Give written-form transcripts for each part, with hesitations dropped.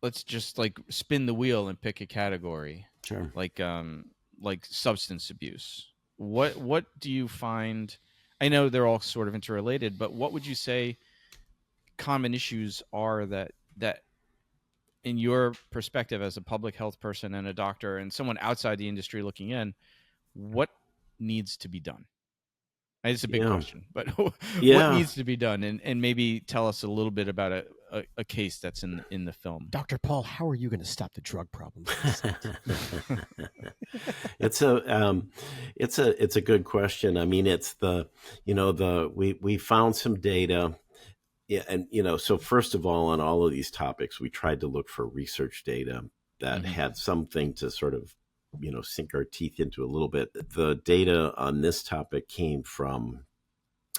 let's just like spin the wheel and pick a category, Sure. like substance abuse. What do you find? I know they're all sort of interrelated, but what would you say common issues are that in your perspective as a public health person and a doctor and someone outside the industry looking in, what needs to be done? It's a big Yeah. question, but what Yeah. needs to be done, and maybe tell us a little bit about a case that's in the film. Dr. Paul, how are you going to stop the drug problem? It's a good question. I mean, it's we found some data. Yeah, and so first of all, on all of these topics, we tried to look for research data that had something to sort of, sink our teeth into a little bit. The data on this topic came from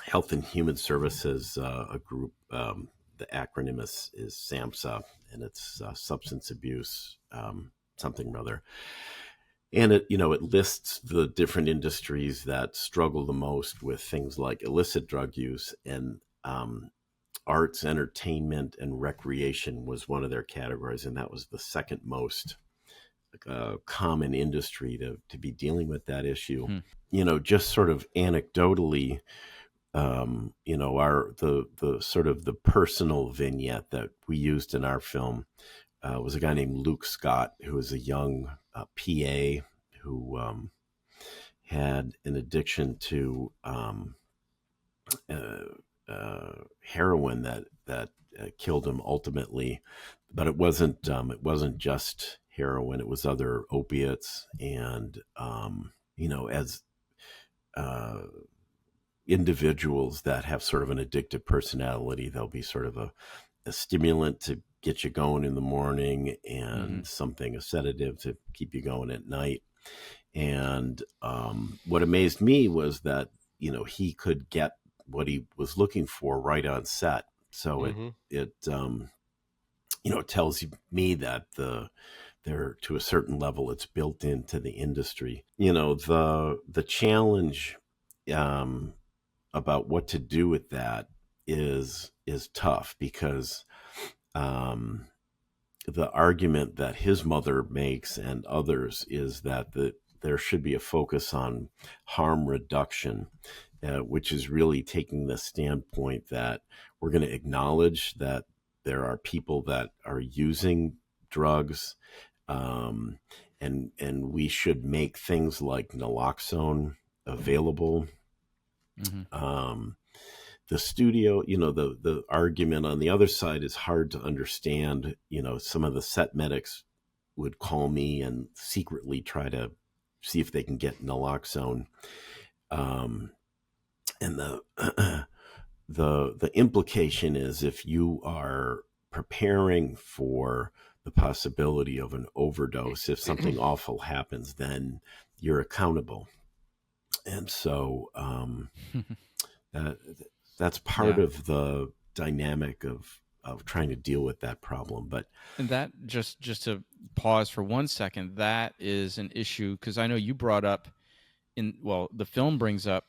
Health and Human Services, a group. The acronym is SAMHSA, and it's substance abuse, something or other. And it lists the different industries that struggle the most with things like illicit drug use, and arts, entertainment, and recreation was one of their categories, and that was the second most common industry to be dealing with that issue. Just sort of anecdotally, the sort of the personal vignette that we used in our film was a guy named Luke Scott, who was a young PA who had an addiction to heroin that killed him ultimately, but it wasn't just heroin; it was other opiates, and as individuals that have sort of an addictive personality, there'll be sort of a stimulant to get you going in the morning, and a sedative to keep you going at night. And what amazed me was that he could get what he was looking for right on set. So it tells me that there, to a certain level, it's built into the industry. The challenge about what to do with that is tough, because the argument that his mother makes and others is that there should be a focus on harm reduction, which is really taking the standpoint that we're going to acknowledge that there are people that are using drugs, and we should make things like naloxone available. The studio, the argument on the other side is hard to understand. Some of the set medics would call me and secretly try to see if they can get naloxone. And the implication is, if you are preparing for the possibility of an overdose, if something awful happens, then you're accountable. And so that's part of the dynamic of trying to deal with that problem. And that, just to pause for 1 second, that is an issue, because I know you brought up the film brings up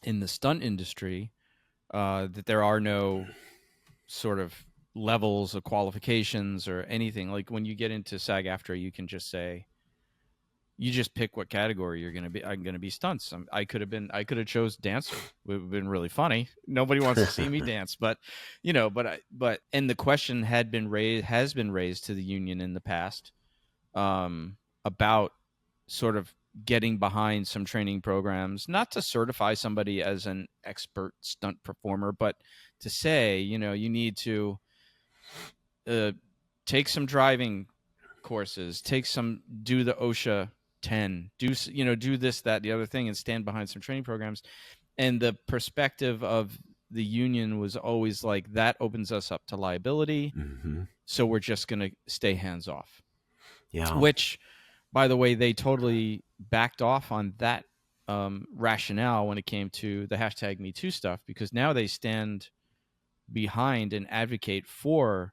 in the stunt industry that there are no sort of levels of qualifications or anything. Like when you get into SAG-AFTRA, you can just say, you just pick what category you're going to be. I'm going to be stunts. I could have chose dancer. It would have been really funny. Nobody wants to see me dance, but and the question has been raised to the union in the past about sort of getting behind some training programs, not to certify somebody as an expert stunt performer, but to say, you need to take some driving courses, do the OSHA 10, do this, that, the other thing, and stand behind some training programs. And the perspective of the union was always like, that opens us up to liability. So we're just going to stay hands off. Yeah. Which, by the way, they totally backed off on that rationale when it came to the hashtag #MeToo stuff, because now they stand behind and advocate for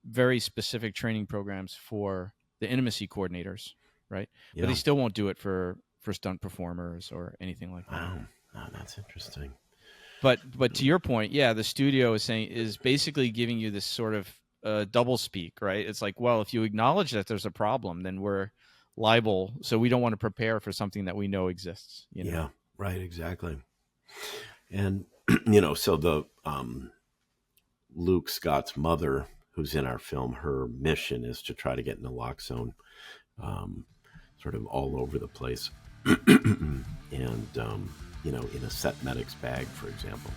very specific training programs for the intimacy coordinators, right? Yeah. But they still won't do it for stunt performers or anything like that. Wow, oh, that's interesting. But to your point, yeah, the studio is basically giving you this sort of double speak, right? It's like, well, if you acknowledge that there's a problem, then we're liable. So we don't want to prepare for something that we know exists. You know? Yeah, right, exactly. And so the Luke Scott's mother, who's in our film, her mission is to try to get naloxone, sort of all over the place, and in a set medic's bag, for example.